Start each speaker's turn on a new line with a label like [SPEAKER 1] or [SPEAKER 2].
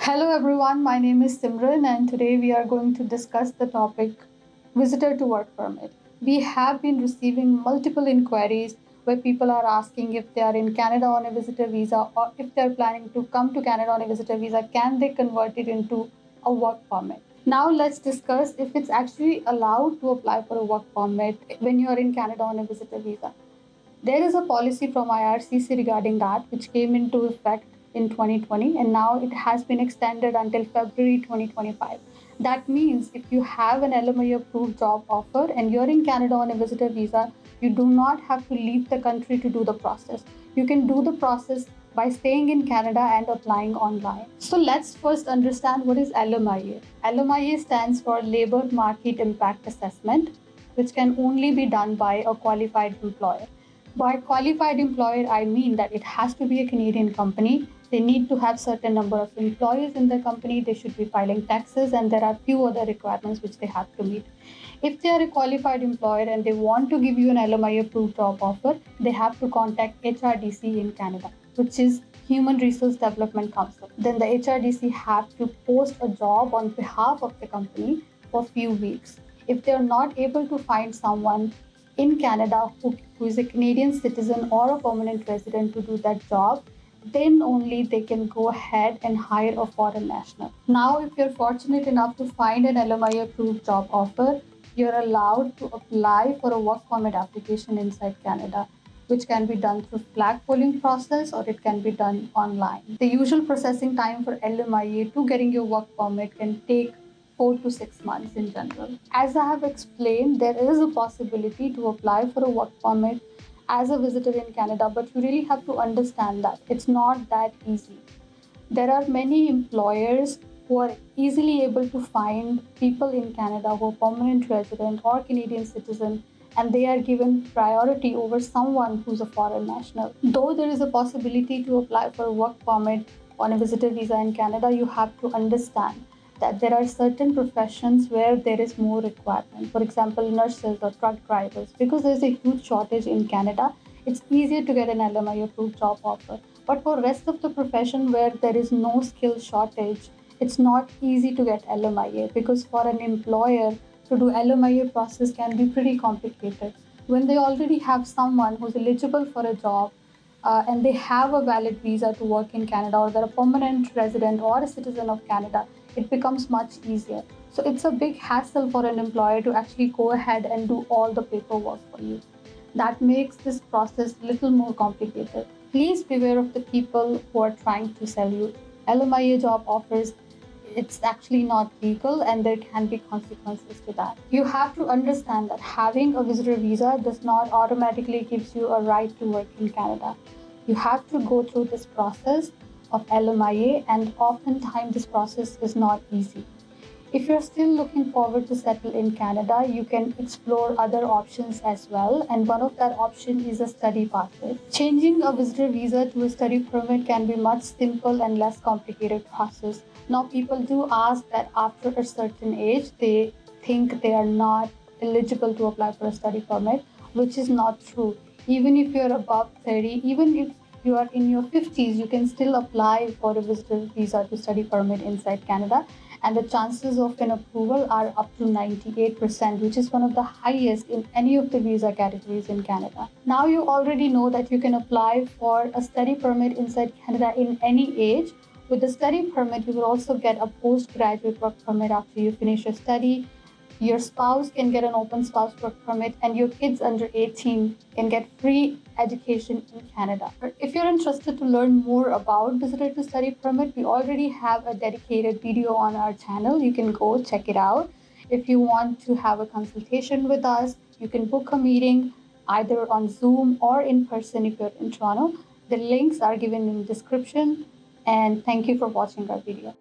[SPEAKER 1] Hello everyone, my name is Simran and today we are going to discuss the topic visitor to work permit. We have been receiving multiple inquiries where people are asking if they are in Canada on a visitor visa or if they are planning to come to Canada on a visitor visa, can they convert it into a work permit? Now let's discuss if it's actually allowed to apply for a work permit when you are in Canada on a visitor visa. There is a policy from IRCC regarding that, which came into effect in 2020, and now it has been extended until February 2025. That means if you have an LMIA-approved job offer and you're in Canada on a visitor visa, you do not have to leave the country to do the process. You can do the process by staying in Canada and applying online. So let's first understand what is LMIA. LMIA stands for Labor Market Impact Assessment, which can only be done by a qualified employer. By qualified employer, I mean that it has to be a Canadian company. They need to have certain number of employees in the company. They should be filing taxes, and there are few other requirements which they have to meet. If they are a qualified employer and they want to give you an LMI approved job offer, they have to contact HRDC in Canada, which is Human Resource Development Council. Then the HRDC have to post a job on behalf of the company for few weeks. If they are not able to find someone in Canada who is a Canadian citizen or a permanent resident to do that job, then only they can go ahead and hire a foreign national. Now, if you're fortunate enough to find an LMI approved job offer, you're allowed to apply for a work permit application inside Canada, which can be done through flag polling process or it can be done online. The usual processing time for LMIA to getting your work permit can take 4 to 6 months in general. As I have explained, there is a possibility to apply for a work permit as a visitor in Canada, but you really have to understand that it's not that easy. There are many employers who are easily able to find people in Canada who are permanent resident or Canadian citizen, and they are given priority over someone who's a foreign national. Though there is a possibility to apply for a work permit on a visitor visa in Canada, you have to understand that there are certain professions where there is more requirement. For example, nurses or truck drivers. Because there is a huge shortage in Canada, it's easier to get an LMI approved job offer. But for rest of the profession where there is no skill shortage, it's not easy to get LMIA because for an employer to do LMIA process can be pretty complicated. When they already have someone who's eligible for a job and they have a valid visa to work in Canada, or they're a permanent resident or a citizen of Canada, it becomes much easier. So it's a big hassle for an employer to actually go ahead and do all the paperwork for you. That makes this process a little more complicated. Please beware of the people who are trying to sell you LMIA job offers. It's actually not legal and there can be consequences to that. You have to understand that having a visitor visa does not automatically gives you a right to work in Canada. You have to go through this process of LMIA, and oftentimes this process is not easy. If you're still looking forward to settle in Canada, you can explore other options as well, and one of that option is a study pathway. Changing a visitor visa to a study permit can be much simple and less complicated process. Now, people do ask that after a certain age, they think they are not eligible to apply for a study permit, which is not true. Even if you're above 30, even if you are in your 50s, you can still apply for a visitor visa to study permit inside Canada, and the chances of an approval are up to 98%, which is one of the highest in any of the visa categories in Canada. Now you already know that you can apply for a study permit inside Canada in any age. With the study permit, you will also get a postgraduate work permit after you finish your study. Your spouse can get an open spouse work permit, and your kids under 18 can get free education in Canada. If you're interested to learn more about visitor to study permit, we already have a dedicated video on our channel. You can go check it out. If you want to have a consultation with us, you can book a meeting either on Zoom or in person if you're in Toronto. The links are given in the description, and thank you for watching our video.